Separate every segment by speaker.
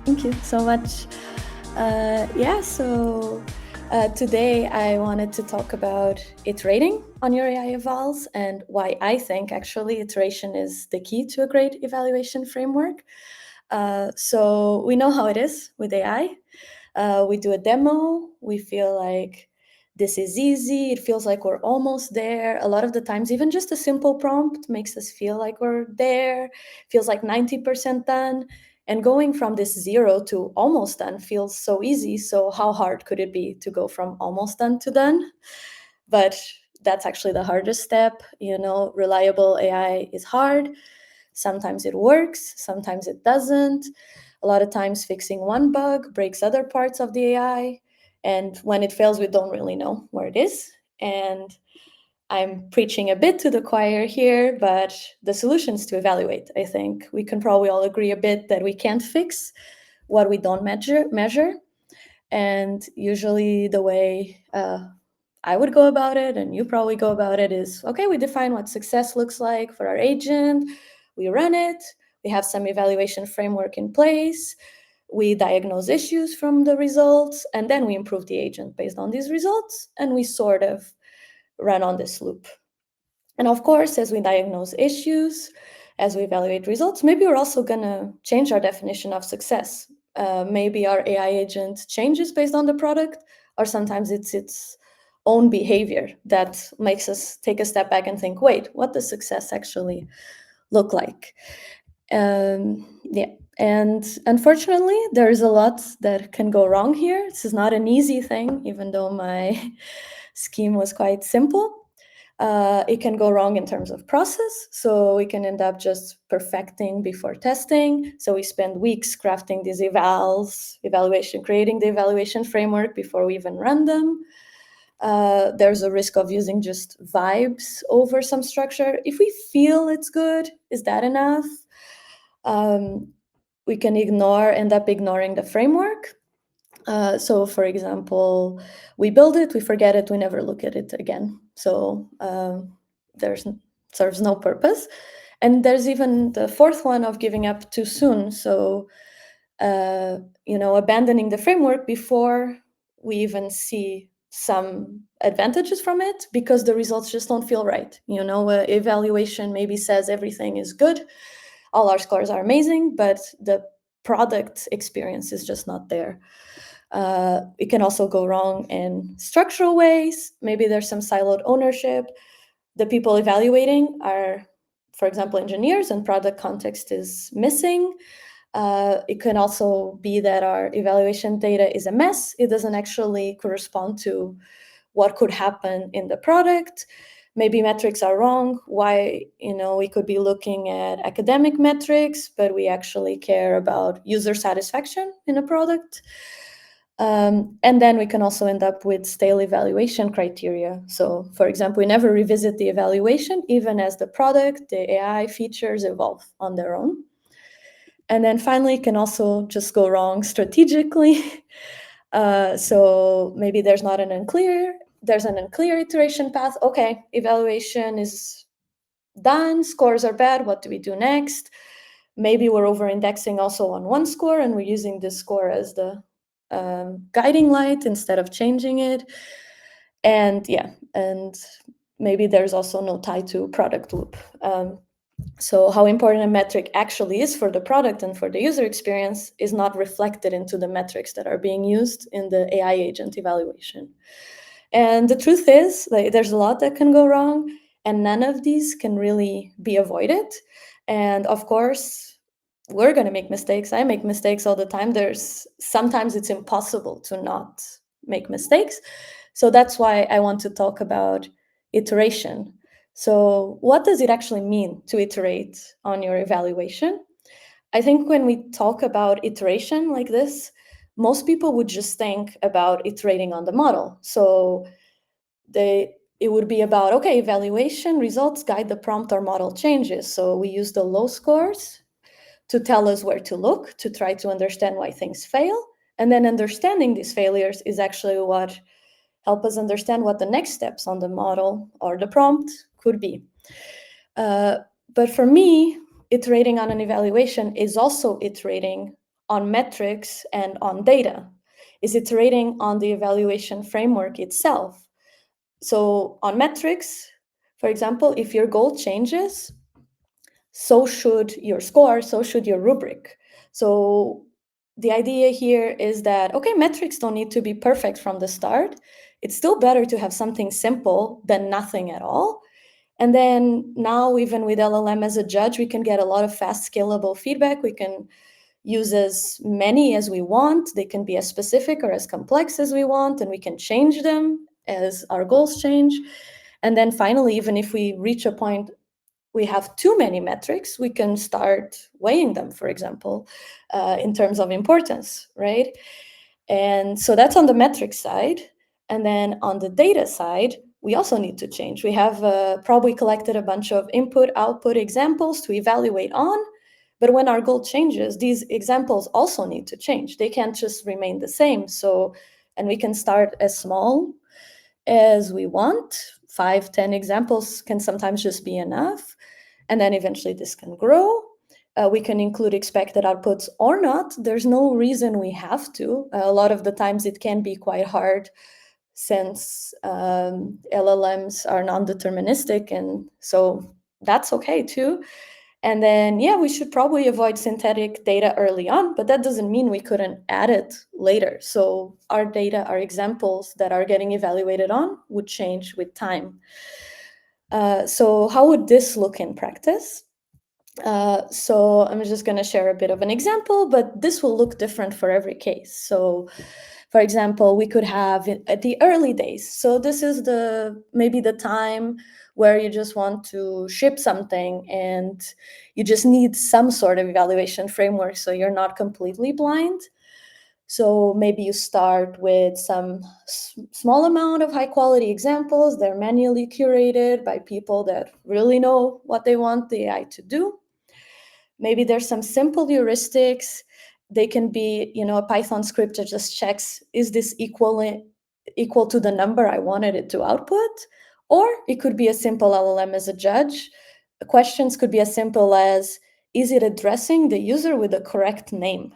Speaker 1: Thank you so much. Today I wanted to talk about iterating on your AI evals and why I think actually iteration is the key to a great evaluation framework. So we know how it is with AI. We do a demo, we feel like this is easy, it feels like we're almost there. A lot of the times, even just a simple prompt makes us feel like we're there, feels like 90% done. And going from this 0 to almost done feels so easy. So, how hard could it be to go from almost done to done? But that's actually the hardest step. You know, reliable AI is hard. Sometimes it works, sometimes it doesn't. A lot of times, fixing one bug breaks other parts of the AI. And when it fails, we don't really know where it is. And I'm preaching a bit to the choir here, but the solutions to evaluate, I think we can probably all agree a bit that we can't fix what we don't measure. And usually, the way I would go about it, and you probably go about it, is okay, we define what success looks like for our agent, we run it, we have some evaluation framework in place, we diagnose issues from the results, and then we improve the agent based on these results, and we sort of run on this loop. And of course, as we diagnose issues, as we evaluate results, maybe we're also going to change our definition of success. Maybe our AI agent changes based on the product, or sometimes it's its own behavior that makes us take a step back and think, wait, what does success actually look like? Yeah. And unfortunately, there's a lot that can go wrong here. This is not an easy thing, even though my scheme was quite simple. It can go wrong in terms of process. So we can end up just perfecting before testing. So we spend weeks crafting these evaluation, creating the evaluation framework before we even run them. There's a risk of using just vibes over some structure. If we feel it's good, is that enough? We can end up ignoring the framework. So, for example, we build it, we forget it, we never look at it again. So there's serves no purpose. And there's even the fourth one of giving up too soon. So, abandoning the framework before we even see some advantages from it because the results just don't feel right. Evaluation maybe says everything is good, all our scores are amazing, but the product experience is just not there. It can also go wrong in structural ways. Maybe there's some siloed ownership. The people evaluating are, for example, engineers, and product context is missing. It can also be that our evaluation data is a mess. It doesn't actually correspond to what could happen in the product. Maybe metrics are wrong. We could be looking at academic metrics, but we actually care about user satisfaction in a product. And then we can also end up with stale evaluation criteria. So, for example, we never revisit the evaluation, even as the product, the AI features evolve on their own. And then finally, it can also just go wrong strategically. So maybe there's an unclear iteration path. Okay, evaluation is done, scores are bad, what do we do next? Maybe we're over-indexing also on one score, and we're using this score as the guiding light instead of changing it. And maybe there's also no tie to product loop. So how important a metric actually is for the product and for the user experience is not reflected into the metrics that are being used in the AI agent evaluation. And the truth is, there's a lot that can go wrong, and none of these can really be avoided. And of course, we're going to make mistakes. I make mistakes all the time. Sometimes it's impossible to not make mistakes. So that's why I want to talk about iteration. So what does it actually mean to iterate on your evaluation? I think when we talk about iteration like this, most people would just think about iterating on the model. So it would be about, okay, evaluation results guide the prompt or model changes. So we use the low scores to tell us where to look, to try to understand why things fail. And then understanding these failures is actually what help us understand what the next steps on the model or the prompt could be. But for me, iterating on an evaluation is also iterating on metrics and on data? Is iterating on the evaluation framework itself? So on metrics, for example, if your goal changes, so should your score, so should your rubric. So the idea here is that, okay, metrics don't need to be perfect from the start. It's still better to have something simple than nothing at all. And then now, even with LLM as a judge, we can get a lot of fast scalable feedback. We can use as many as we want. They can be as specific or as complex as we want, and we can change them as our goals change. And then finally, even if we reach a point we have too many metrics, we can start weighing them, for example, in terms of importance, right? And so that's on the metric side. And then on the data side, we also need to change. We have probably collected a bunch of input, output examples to evaluate on. But when our goal changes, these examples also need to change. They can't just remain the same. So, and we can start as small as we want. 5, 10 examples can sometimes just be enough. And then eventually this can grow. We can include expected outputs or not. There's no reason we have to. A lot of the times it can be quite hard since LLMs are non-deterministic, and so that's okay too. And then, yeah, we should probably avoid synthetic data early on, but that doesn't mean we couldn't add it later. So our data, our examples that are getting evaluated on would change with time. So how would this look in practice? So I'm just going to share a bit of an example, but this will look different for every case. So for example, we could have at the early days. So this is maybe the time where you just want to ship something and you just need some sort of evaluation framework so you're not completely blind. So maybe you start with some small amount of high quality examples. They're manually curated by people that really know what they want the AI to do. Maybe there's some simple heuristics. They can be, a Python script that just checks, is this equal to the number I wanted it to output? Or it could be a simple LLM as a judge. The questions could be as simple as, is it addressing the user with the correct name?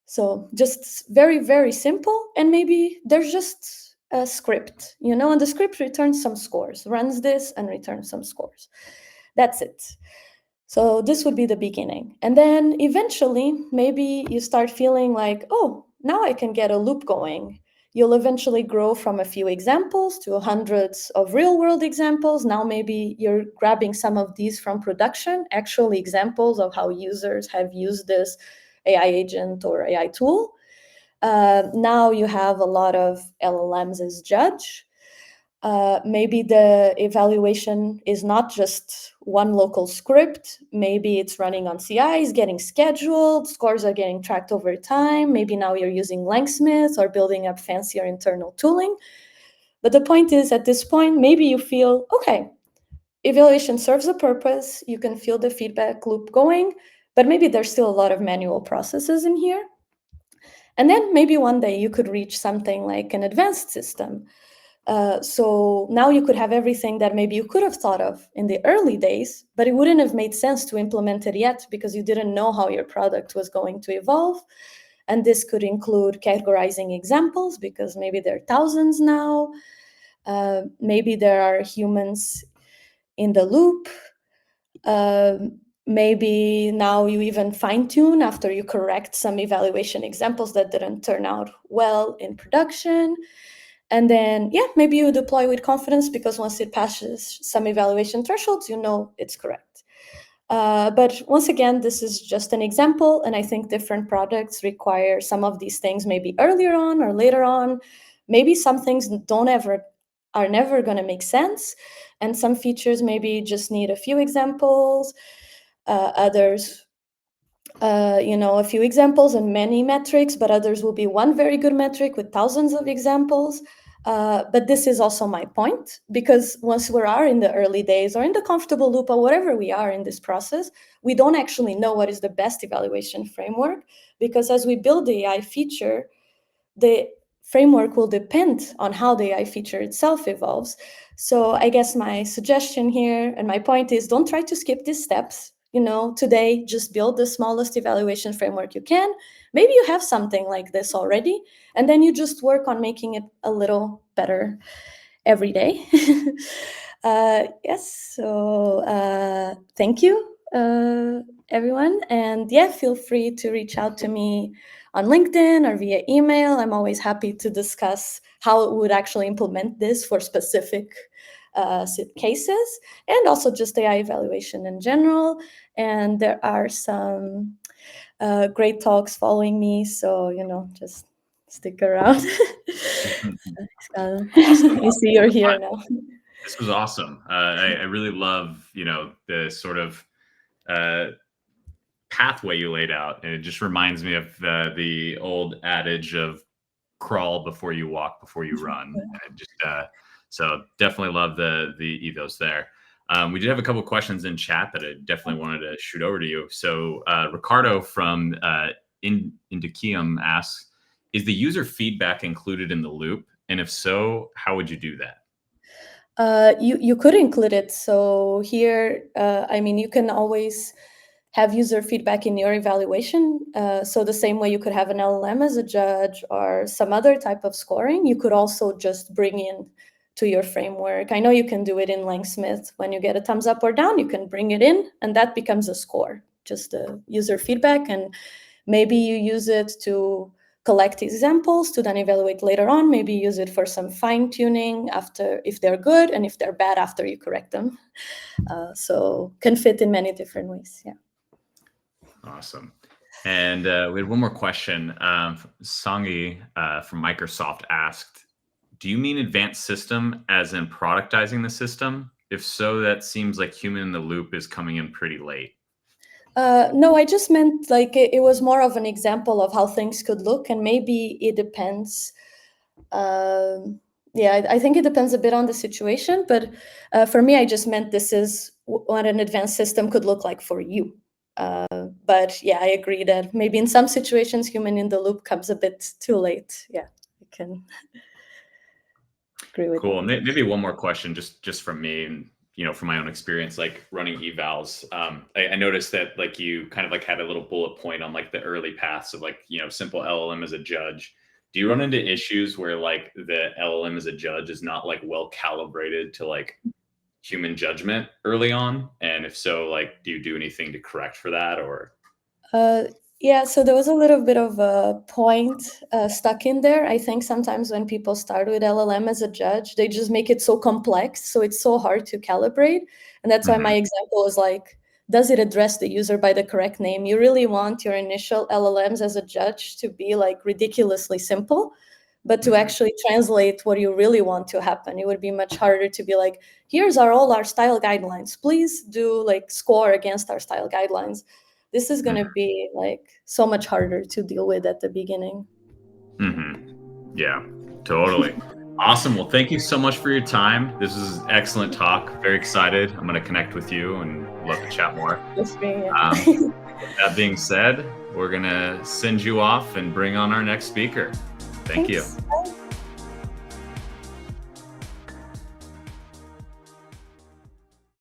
Speaker 1: So just very, very simple. And maybe there's just a script, and the script returns some scores, runs this and returns some scores. That's it. So this would be the beginning. And then eventually, maybe you start feeling like, oh, now I can get a loop going. You'll eventually grow from a few examples to hundreds of real world examples. Now maybe you're grabbing some of these from production, actual examples of how users have used this AI agent or AI tool. Now you have a lot of LLMs as judge. Maybe the evaluation is not just one local script. Maybe it's running on CIs, getting scheduled, scores are getting tracked over time. Maybe now you're using Langsmith or building up fancier internal tooling. But the point is, at this point, maybe you feel, okay, evaluation serves a purpose. You can feel the feedback loop going, but maybe there's still a lot of manual processes in here. And then maybe one day you could reach something like an advanced system. So now you could have everything that maybe you could have thought of in the early days, but it wouldn't have made sense to implement it yet because you didn't know how your product was going to evolve. And this could include categorizing examples because maybe there are thousands now. Maybe there are humans in the loop. Maybe now you even fine-tune after you correct some evaluation examples that didn't turn out well in production. And then, yeah, maybe you deploy with confidence because once it passes some evaluation thresholds, you know it's correct. But once again, this is just an example, and I think different products require some of these things maybe earlier on or later on. Maybe some things are never going to make sense, and some features maybe just need a few examples. Others a few examples and many metrics, but others will be one very good metric with thousands of examples. But this is also my point, because once we are in the early days or in the comfortable loop or whatever we are in this process, we don't actually know what is the best evaluation framework, because as we build the AI feature, the framework will depend on how the AI feature itself evolves. So I guess my suggestion here and my point is, don't try to skip these steps. today, just build the smallest evaluation framework you can. Maybe you have something like this already, and then you just work on making it a little better every day. Yes, so thank you, everyone. And yeah, feel free to reach out to me on LinkedIn or via email. I'm always happy to discuss how it would actually implement this for specific cases, and also just AI evaluation in general. And there are some great talks following me, so just stick around.
Speaker 2: Awesome.
Speaker 1: I see you're here now.
Speaker 2: This was awesome. I really love, the sort of pathway you laid out, and it just reminds me of the old adage of crawl before you walk, before you run. And just so definitely love the ethos there. We did have a couple questions in chat that I definitely wanted to shoot over to you. So Ricardo from Indikium asks, is the user feedback included in the loop? And if so, how would you do that?
Speaker 1: You could include it. So here, you can always have user feedback in your evaluation. So the same way you could have an LLM as a judge or some other type of scoring, you could also just bring in to your framework. I know you can do it in Langsmith. When you get a thumbs up or down, you can bring it in, and that becomes a score, just a user feedback. And maybe you use it to collect examples to then evaluate later on. Maybe use it for some fine tuning after, if they're good, and if they're bad after you correct them. So can fit in many different ways. Yeah.
Speaker 2: Awesome. And we had one more question. Sangi from Microsoft asked, do you mean advanced system as in productizing the system? If so, that seems like human in the loop is coming in pretty late.
Speaker 1: No, I just meant like it was more of an example of how things could look, and maybe it depends. Yeah, I think it depends a bit on the situation, but for me, I just meant this is what an advanced system could look like for you. But yeah, I agree that maybe in some situations, human in the loop comes a bit too late. Yeah, I can agree with
Speaker 2: Cool.
Speaker 1: that.
Speaker 2: Maybe one more question, just from me, and from my own experience, like running evals. I noticed that like you kind of like had a little bullet point on like the early paths of like simple LLM as a judge. Do you run into issues where like the LLM as a judge is not like well calibrated to like human judgment early on? And if so, like, do you do anything to correct for that, or?
Speaker 1: Yeah, so there was a little bit of a point stuck in there. I think sometimes when people start with LLM as a judge, they just make it so complex, so it's so hard to calibrate. And that's why my example is like, does it address the user by the correct name? You really want your initial LLMs as a judge to be like ridiculously simple, but to actually translate what you really want to happen, it would be much harder to be like, here's all our style guidelines. Please do like score against our style guidelines. This is going to be like so much harder to deal with at the beginning.
Speaker 2: Yeah, totally. Awesome. Well, thank you so much for your time. This was an excellent talk. Very excited. I'm going to connect with you and love to chat more.
Speaker 1: Just being,
Speaker 2: With that being said, we're going to send you off and bring on our next speaker. Thank you.
Speaker 1: Bye.